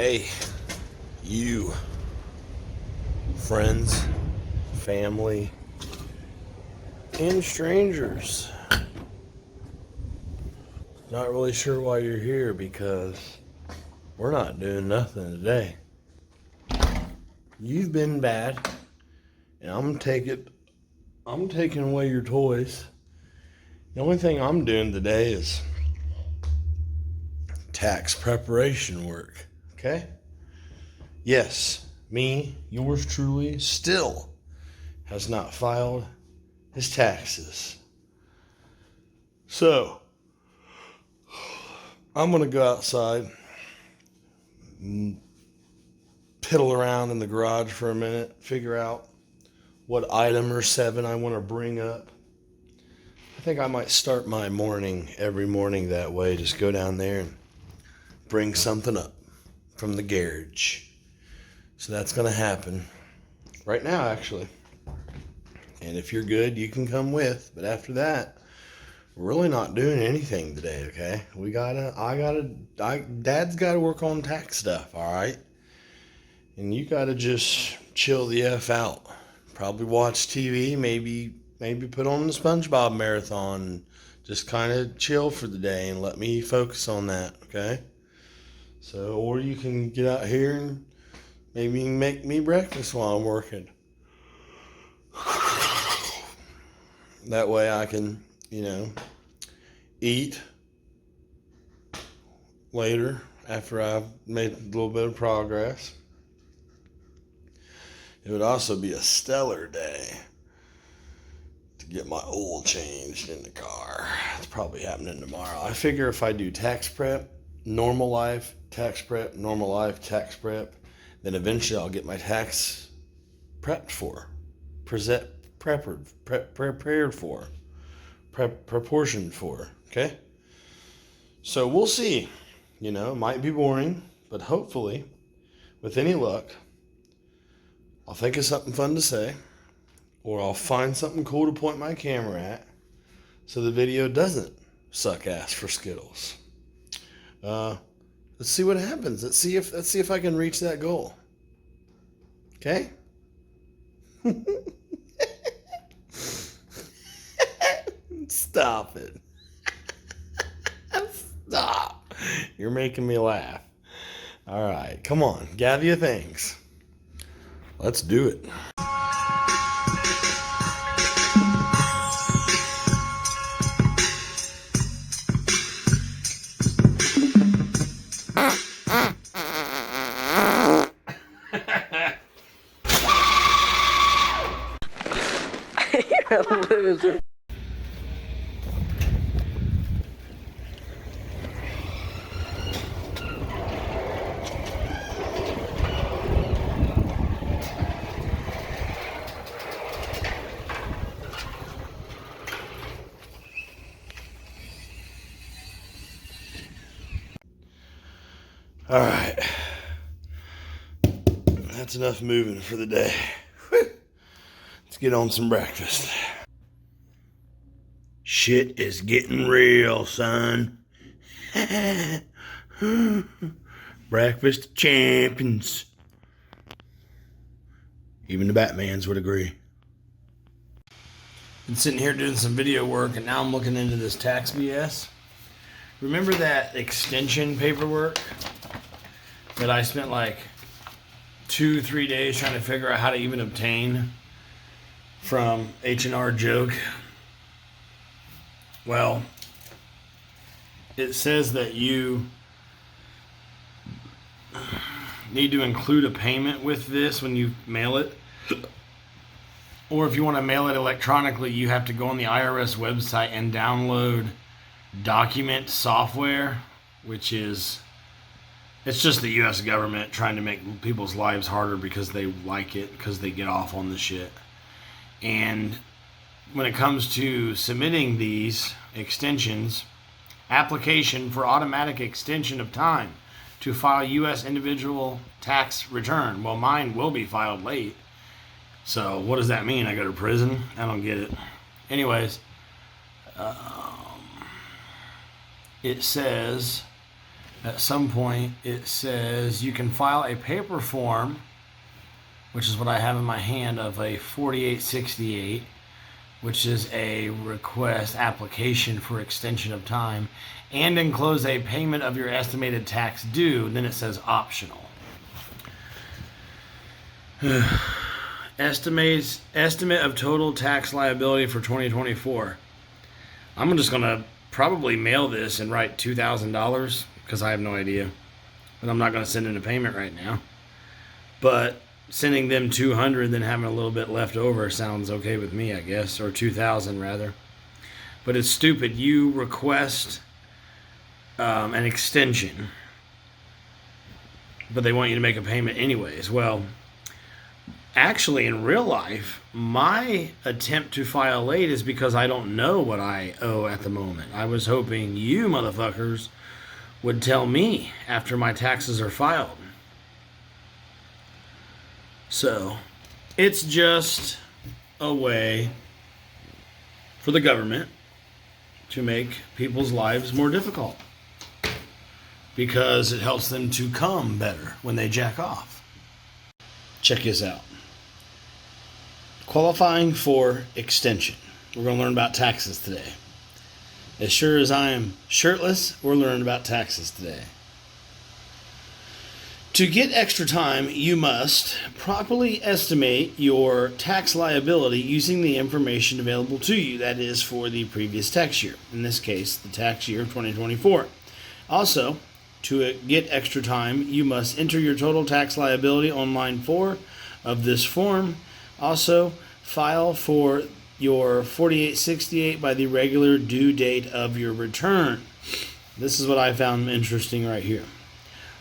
Hey, you, friends, family, and strangers. Not really sure why you're here because we're not doing nothing today. You've been bad, and I'm taking away your toys. The only thing I'm doing today is tax preparation work. Okay? Yes, me, yours truly, still has not filed his taxes. So, I'm going to go outside, piddle around in the garage for a minute, figure out what item or seven I want to bring up. I think I might start my morning every morning that way. Just go down there and bring something up from the garage. So that's going to happen right now, actually. And if you're good, you can come with. But after that, we're really not doing anything today, okay? Dad's gotta work on tax stuff, all right? And you gotta just chill the F out. Probably watch TV, maybe put on the SpongeBob marathon, and just kind of chill for the day and let me focus on that, okay? So, or you can get out here and maybe make me breakfast while I'm working. That way I can, eat later after I've made a little bit of progress. It would also be a stellar day to get my oil changed in the car. It's probably happening tomorrow. I figure if I do tax prep, normal life, tax prep, normal life, tax prep, then eventually I'll get my tax prepped for, proportioned for, okay? So we'll see. It might be boring, but hopefully, with any luck, I'll think of something fun to say, or I'll find something cool to point my camera at, so the video doesn't suck ass for Skittles. Let's see what happens. Let's see if I can reach that goal. Okay? Stop it. Stop. You're making me laugh. All right, come on. Gather your things. Let's do it. You're a loser. All right. That's enough moving for the day. Let's get on some breakfast. Shit is getting real, son. Breakfast of champions. Even the Batmans would agree. Been sitting here doing some video work, and now I'm looking into this tax BS. Remember that extension paperwork that I spent like 2-3 days trying to figure out how to even obtain from H&R Joke? Well, it says that you need to include a payment with this when you mail it. Or if you want to mail it electronically, you have to go on the IRS website and download document software, which is, it's just the U.S. government trying to make people's lives harder because they like it, because they get off on the shit. And when it comes to submitting these extensions, application for automatic extension of time to file U.S. individual tax return. Well, mine will be filed late. So what does that mean? I go to prison? I don't get it. Anyways, it says At some point, it says you can file a paper form, which is what I have in my hand, of a 4868, which is a request application for extension of time, and enclose a payment of your estimated tax due. Then it says optional. Estimate of total tax liability for 2024. I'm just gonna probably mail this and write $2,000 because I have no idea, but I'm not gonna send in a payment right now. But sending them 200, then having a little bit left over sounds okay with me, I guess, or 2,000 rather. But it's stupid. You request an extension, but they want you to make a payment anyways. Well, actually, in real life, my attempt to file late is because I don't know what I owe at the moment. I was hoping you motherfuckers would tell me after my taxes are filed. So, it's just a way for the government to make people's lives more difficult, because it helps them to come better when they jack off. Check this out. Qualifying for extension. We're going to learn about taxes today. As sure as I am shirtless, we're learning about taxes today. To get extra time, you must properly estimate your tax liability using the information available to you, that is, for the previous tax year. In this case, the tax year of 2024. Also, to get extra time, you must enter your total tax liability on line 4 of this form. Also, file for your 4868 by the regular due date of your return. This is what I found interesting right here.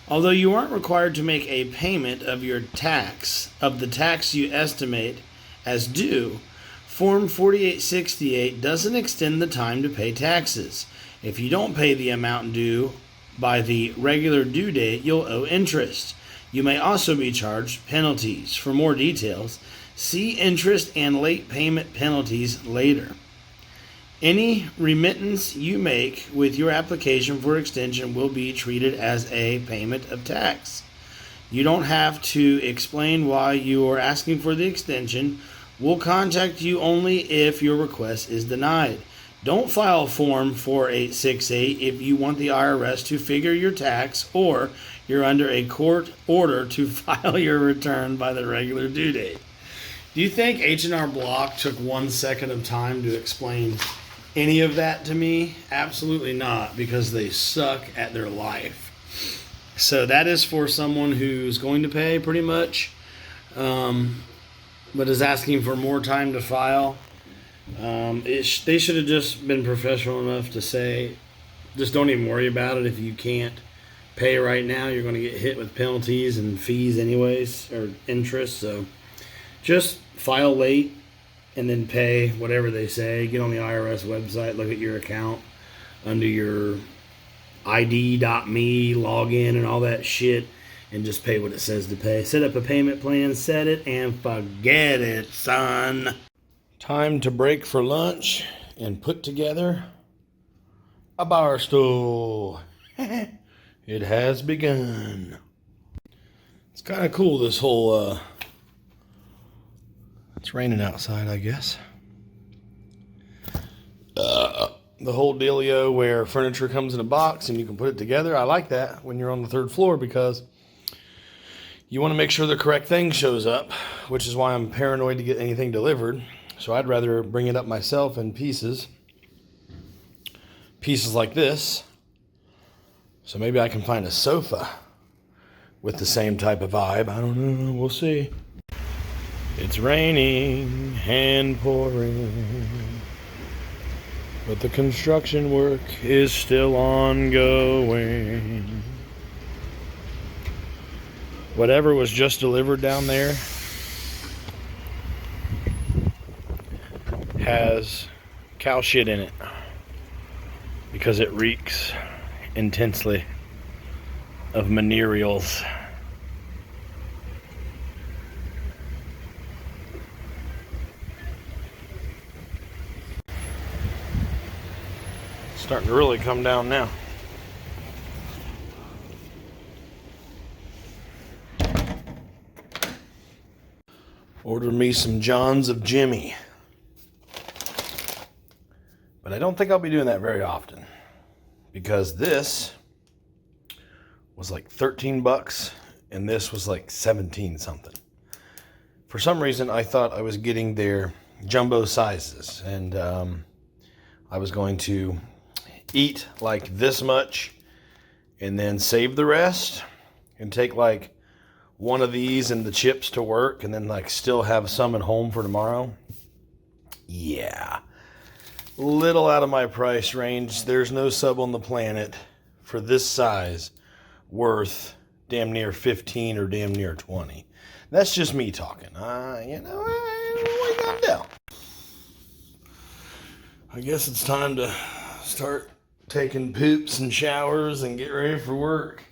Although you aren't required to make a payment of the tax you estimate as due, Form 4868 doesn't extend the time to pay taxes. If you don't pay the amount due by the regular due date, you'll owe interest. You may also be charged penalties. For more details, see interest and late payment penalties later. Any remittance you make with your application for extension will be treated as a payment of tax. You don't have to explain why you are asking for the extension. We'll contact you only if your request is denied. Don't file Form 4868 if you want the IRS to figure your tax or you're under a court order to file your return by the regular due date. Do you think H&R Block took 1 second of time to explain any of that to me? Absolutely not, because they suck at their life. So that is for someone who's going to pay pretty much, but is asking for more time to file. They should have just been professional enough to say, just don't even worry about it. If you can't pay right now, you're going to get hit with penalties and fees anyways, or interest. So just file late and then pay whatever they say. Get on the IRS website, look at your account under your ID.me, log in and all that shit, and just pay what it says to pay. Set up a payment plan, set it, and forget it, son. Time to break for lunch and put together a bar stool. It has begun. It's kind of cool, this whole, it's raining outside, I guess. The whole dealio where furniture comes in a box and you can put it together. I like that when you're on the 3rd floor, because you want to make sure the correct thing shows up, which is why I'm paranoid to get anything delivered. So I'd rather bring it up myself in pieces like this. So maybe I can find a sofa with the same type of vibe. I don't know. We'll see. It's raining and pouring, but the construction work is still ongoing. Whatever was just delivered down there has cow shit in it, because it reeks intensely of minerals. Starting to really come down now. Ordered me some Johns of Jimmy. But I don't think I'll be doing that very often, because this was like 13 bucks and this was like 17 something. For some reason, I thought I was getting their jumbo sizes, and I was going to eat like this much and then save the rest and take like one of these and the chips to work and then like still have some at home for tomorrow. Yeah. Little out of my price range. There's no sub on the planet for this size worth damn near 15 or damn near 20. That's just me talking. What are you gonna do? I guess it's time to start taking poops and showers and get ready for work.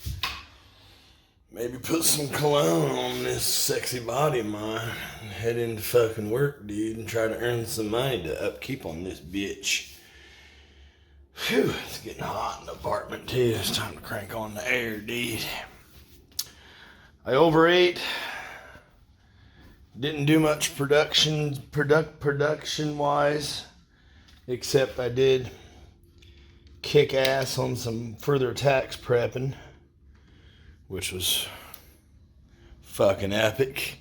Maybe put some cologne on this sexy body of mine and head into fucking work, dude, and try to earn some money to upkeep on this bitch. Phew, it's getting hot in the apartment too. It's time to crank on the air, dude. I overate. Didn't do much production wise, except I did kick ass on some further tax prepping, which was fucking epic.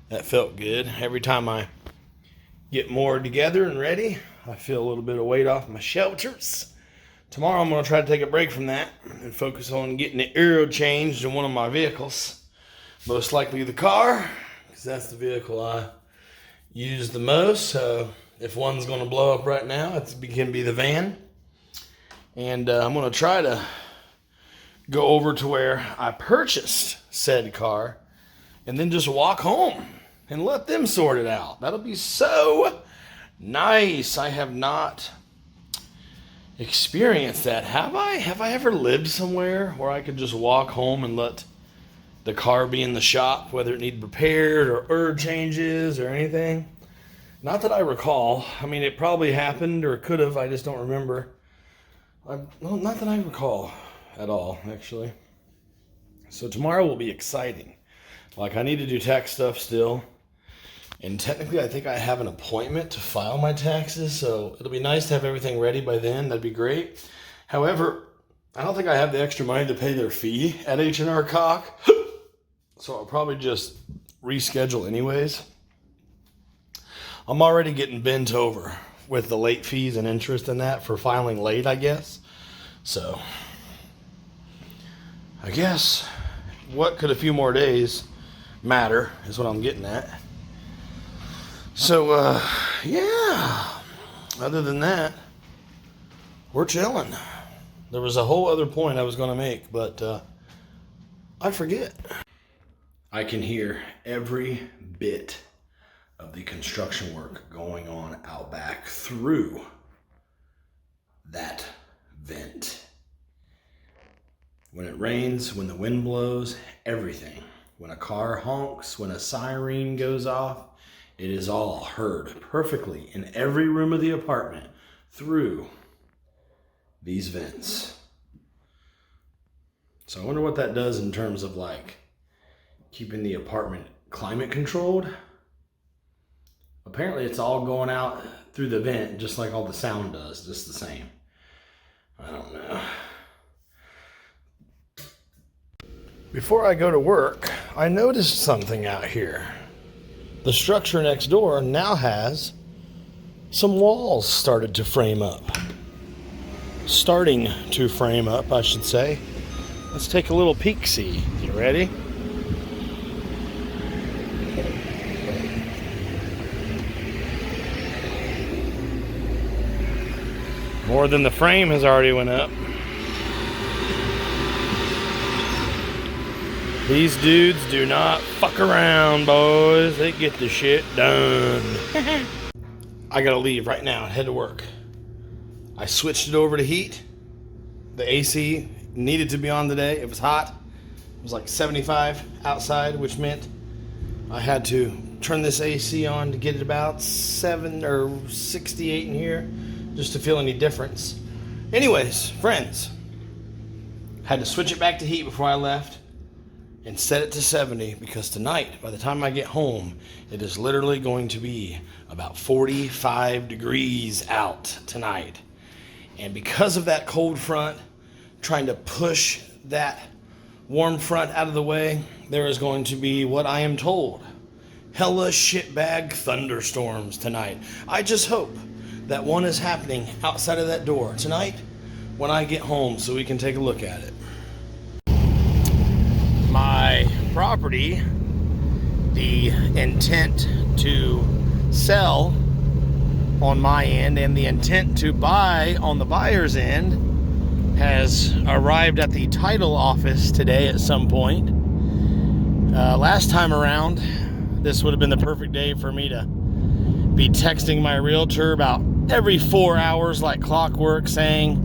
That felt good. Every time I get more together and ready, I feel a little bit of weight off my shoulders. Tomorrow I'm going to try to take a break from that and focus on getting the oil changed in one of my vehicles. Most likely the car, because that's the vehicle I use the most. So if one's going to blow up right now, it can be the van. And I'm going to try to go over to where I purchased said car and then just walk home and let them sort it out. That'll be so nice. I have not experienced that. Have I? Have I ever lived somewhere where I could just walk home and let the car be in the shop, whether it needed repaired or oil changes or anything? Not that I recall. I mean, it probably happened or it could have. I just don't remember. Not that I recall at all, actually. So tomorrow will be exciting. Like, I need to do tax stuff still. And technically, I think I have an appointment to file my taxes, so it'll be nice to have everything ready by then. That'd be great. However, I don't think I have the extra money to pay their fee at H&R Cock. So I'll probably just reschedule anyways. I'm already getting bent over with the late fees and interest in that for filing late, I guess. So, I guess, what could a few more days matter is what I'm getting at. So, yeah, other than that, we're chilling. There was a whole other point I was going to make, but I forget. I can hear every bit of the construction work going on out back through that vent. When it rains, when the wind blows, everything. When a car honks, when a siren goes off, it is all heard perfectly in every room of the apartment through these vents. So I wonder what that does in terms of like keeping the apartment climate controlled. Apparently it's all going out through the vent just like all the sound does, just the same. I don't know. Before I go to work, I noticed something out here. The structure next door now has some walls starting to frame up, I should say. Let's take a little peek-see. You ready? More than the frame has already went up. These dudes do not fuck around, boys. They get the shit done. I gotta leave right now and head to work. I switched it over to heat. The AC needed to be on today. It was hot. It was like 75 outside, which meant I had to turn this AC on to get it about 7 or 68 in here, just to feel any difference. Anyways, friends, had to switch it back to heat before I left. and set it to 70 because tonight, by the time I get home, it is literally going to be about 45 degrees out tonight. And because of that cold front, trying to push that warm front out of the way, there is going to be, what I am told, hella shitbag thunderstorms tonight. I just hope that one is happening outside of that door tonight when I get home so we can take a look at it. My property, the intent to sell on my end and the intent to buy on the buyer's end, has arrived at the title office today at some point. Last time around, this would have been the perfect day for me to be texting my realtor about every 4 hours like clockwork saying,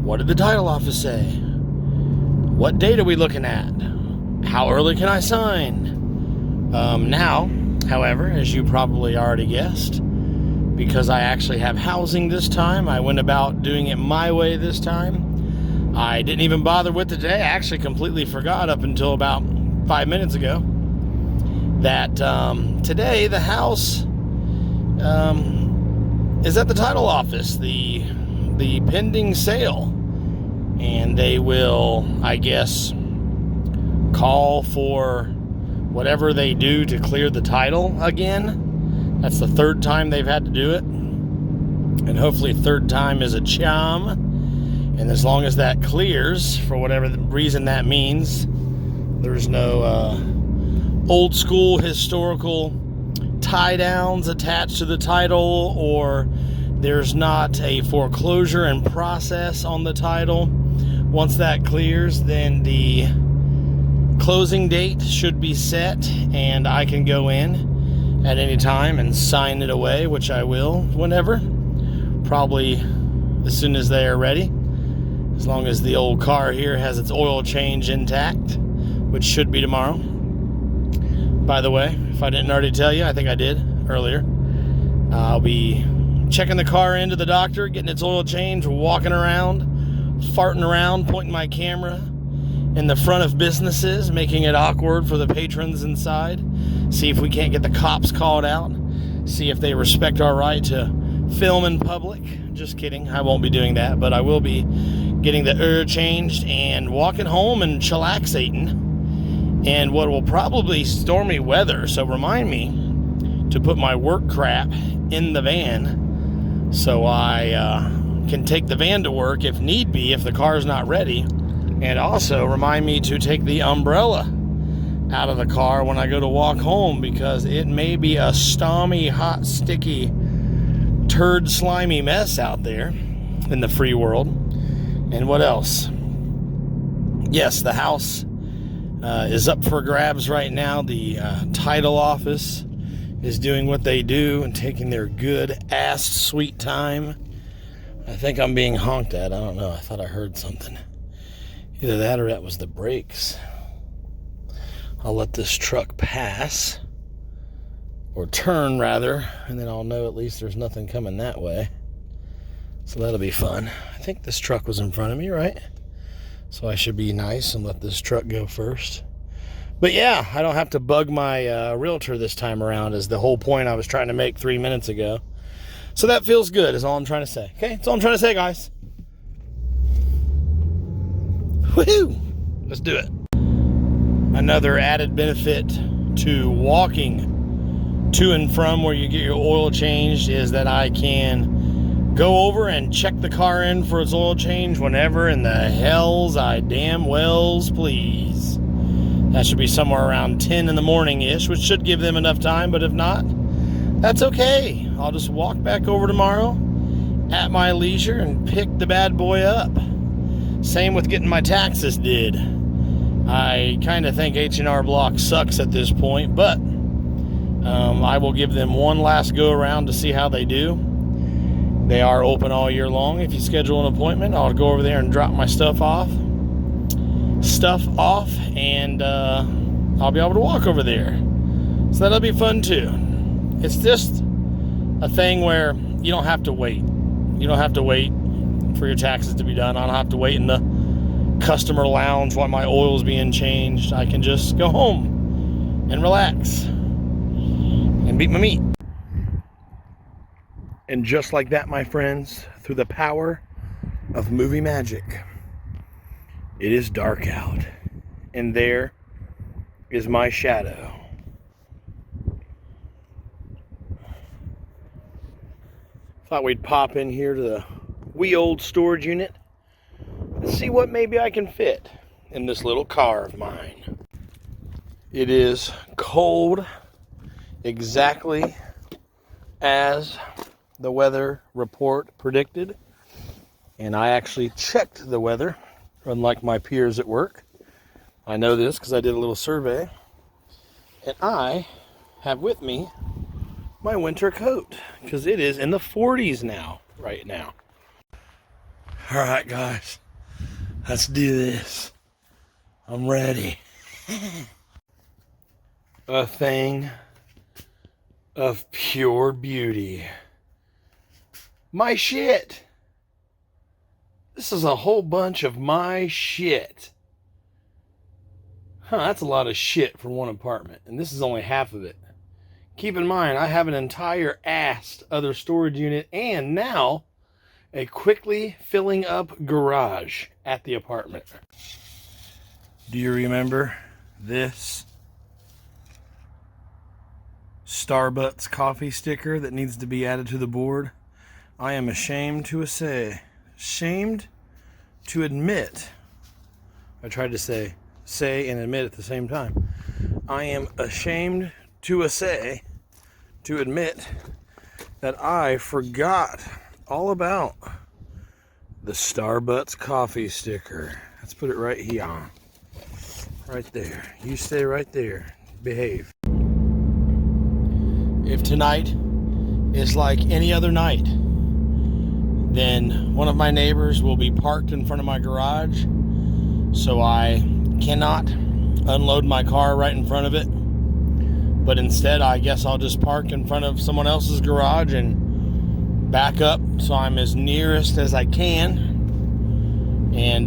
what did the title office say? What date are we looking at? How early can I sign? Now, however, as you probably already guessed, because I actually have housing this time, I went about doing it my way this time. I didn't even bother with it today. I actually completely forgot up until about 5 minutes ago that today the house is at the title office, the pending sale, and they will, I guess, call for whatever they do to clear the title again. That's the third time they've had to do it, and hopefully third time is a charm. And as long as that clears, for whatever reason that means, there's no old school historical tie downs attached to the title, or there's not a foreclosure in process on the title. Once that clears, then the closing date should be set, and I can go in at any time and sign it away, which I will whenever, probably as soon as they are ready, as long as the old car here has its oil change intact, which should be tomorrow. By the way, if I didn't already tell you, I think I did earlier, I'll be checking the car into the doctor, getting its oil changed, walking around, farting around, pointing my camera in the front of businesses, making it awkward for the patrons inside. See if we can't get the cops called out. See if they respect our right to film in public. Just kidding, I won't be doing that, but I will be getting the oil changed and walking home and chillaxating in what will probably stormy weather. So remind me to put my work crap in the van so I can take the van to work if need be, if the car's not ready. And also remind me to take the umbrella out of the car when I go to walk home, because it may be a stormy, hot, sticky, turd, slimy mess out there in the free world. And what else? Yes, the house is up for grabs right now. The title office is doing what they do and taking their good ass sweet time. I think I'm being honked at. I don't know. I thought I heard something. Either that or that was the brakes. I'll let this truck pass, or turn rather, and then I'll know at least there's nothing coming that way. So that'll be fun. I think this truck was in front of me, right? So I should be nice and let this truck go first. But yeah, I don't have to bug my realtor this time around, is the whole point I was trying to make 3 minutes ago. So that feels good, is all I'm trying to say. Okay, that's all I'm trying to say, guys. Woohoo! Let's do it. Another added benefit to walking to and from where you get your oil changed is that I can go over and check the car in for its oil change whenever in the hells I damn wells please. That should be somewhere around 10 in the morning-ish, which should give them enough time, but if not, that's okay. I'll just walk back over tomorrow at my leisure and pick the bad boy up. Same with getting my taxes did. I kind of think H&R Block sucks at this point, but I will give them one last go around to see how they do. They are open all year long. If you schedule an appointment, I'll go over there and drop my stuff off, and I'll be able to walk over there. So that'll be fun too. It's just a thing where you don't have to wait. You don't have to wait for your taxes to be done. I don't have to wait in the customer lounge while my oil's being changed. I can just go home and relax and beat my meat. And just like that, my friends, through the power of movie magic, it is dark out, and there is my shadow. Thought we'd pop in here to the wee old storage unit and see what maybe I can fit in this little car of mine. It is cold, exactly as the weather report predicted, and I actually checked the weather, unlike my peers at work. I know this because I did a little survey, and I have with me my winter coat because it is in the 40s now, right now. All right, guys, let's do this. I'm ready. A thing of pure beauty. My shit. This is a whole bunch of my shit. Huh, that's a lot of shit for one apartment, and this is only half of it. Keep in mind, I have an entire other storage unit and now a quickly filling up garage at the apartment. Do you remember this Starbucks coffee sticker that needs to be added to the board? I am ashamed to admit, I tried to say and admit at the same time. I am ashamed to admit that I forgot all about the Starbucks coffee sticker. Let's put it right here. Right there. You stay right there. Behave. If tonight is like any other night, then one of my neighbors will be parked in front of my garage, so I cannot unload my car right in front of it. But instead, I guess I'll just park in front of someone else's garage and back up so I'm as nearest as I can. And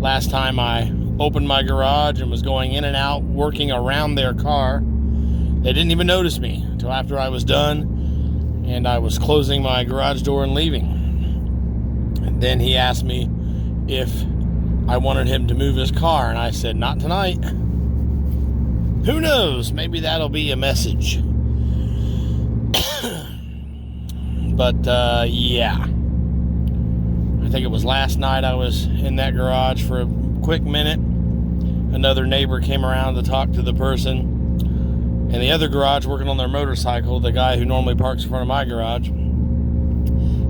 last time I opened my garage and was going in and out, working around their car, they didn't even notice me until after I was done and I was closing my garage door and leaving. And then he asked me if I wanted him to move his car, and I said, not tonight. Who knows? Maybe that'll be a message. But, yeah. I think it was last night I was in that garage for a quick minute. Another neighbor came around to talk to the person in the other garage working on their motorcycle, the guy who normally parks in front of my garage.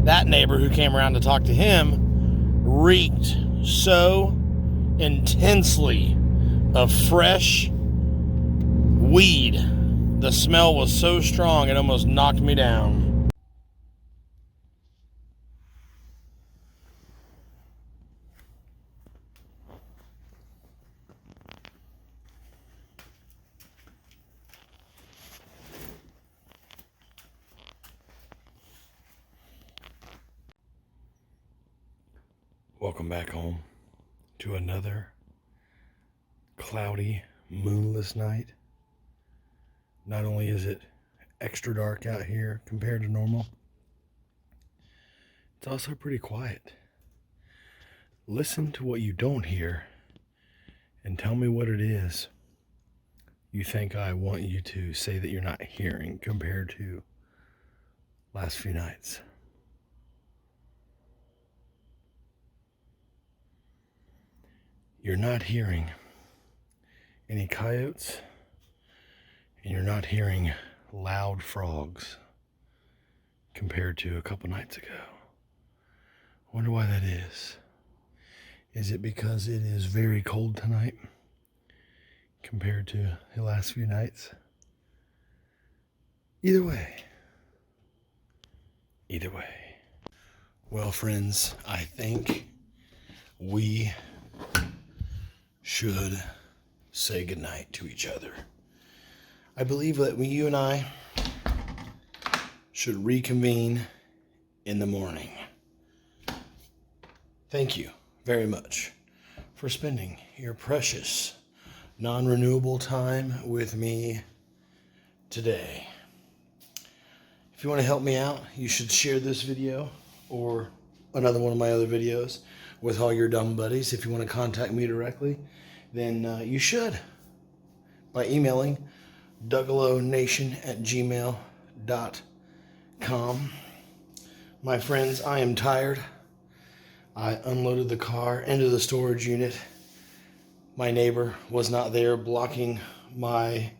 That neighbor who came around to talk to him reeked so intensely of fresh weed. The smell was so strong it almost knocked me down. Welcome back home to another cloudy, moonless night. Not only is it extra dark out here compared to normal, it's also pretty quiet. Listen to what you don't hear and tell me what it is you think I want you to say that you're not hearing compared to last few nights. You're not hearing any coyotes, and you're not hearing loud frogs compared to a couple nights ago. I wonder why that is. Is it because it is very cold tonight compared to the last few nights? Either way. Well, friends, I think we should say goodnight to each other. I believe that you and I should reconvene in the morning. Thank you very much for spending your precious, non-renewable time with me today. If you want to help me out, you should share this video or another one of my other videos with all your dumb buddies. If you want to contact me directly, then you should by emailing dougalonation@gmail.com. My friends, I am tired. I unloaded the car into the storage unit. My neighbor was not there, blocking my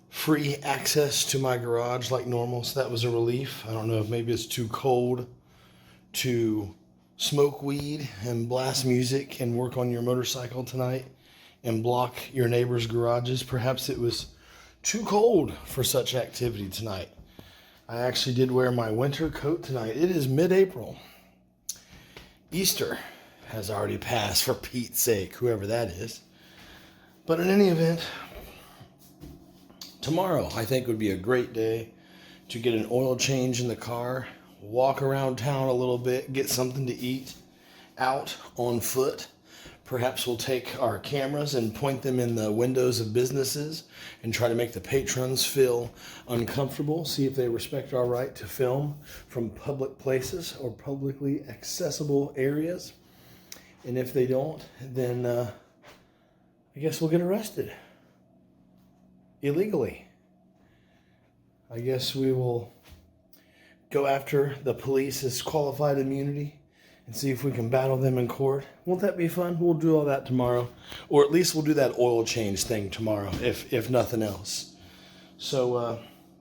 free access to my garage like normal, so that was a relief. I don't know if maybe it's too cold to smoke weed and blast music and work on your motorcycle tonight and block your neighbor's garages. Perhaps it was too cold for such activity tonight. I actually did wear my winter coat tonight. It is mid-April. Easter has already passed, for Pete's sake, whoever that is. But in any event, tomorrow I think would be a great day to get an oil change in the car, walk around town a little bit, get something to eat out on foot. Perhaps we'll take our cameras and point them in the windows of businesses and try to make the patrons feel uncomfortable, see if they respect our right to film from public places or publicly accessible areas. And if they don't, then I guess we'll get arrested illegally. I guess we will go after the police's qualified immunity and see if we can battle them in court. Won't that be fun? We'll do all that tomorrow. Or at least we'll do that oil change thing tomorrow, if nothing else. So,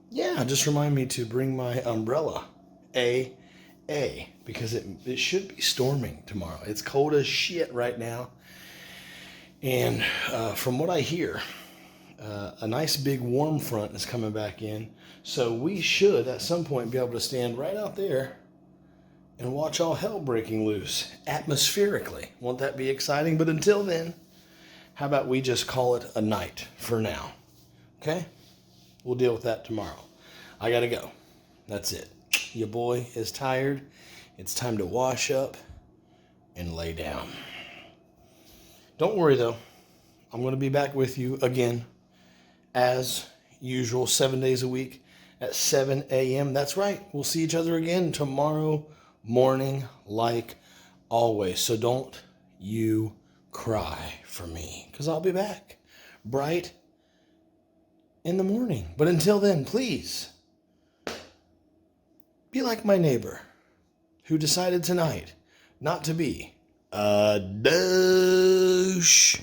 yeah, just remind me to bring my umbrella. Because it should be storming tomorrow. It's cold as shit right now. And from what I hear, a nice big warm front is coming back in. So we should, at some point, be able to stand right out there and watch all hell breaking loose atmospherically. Won't that be exciting? But until then, how about we just call it a night for now? Okay? We'll deal with that tomorrow. I gotta go. That's it. Your boy is tired. It's time to wash up and lay down. Don't worry though. I'm gonna be back with you again as usual, 7 days a week at 7 a.m. That's right. We'll see each other again tomorrow morning like always. So don't you cry for me, because I'll be back bright in the morning. But until then, please be like my neighbor who decided tonight not to be a douche.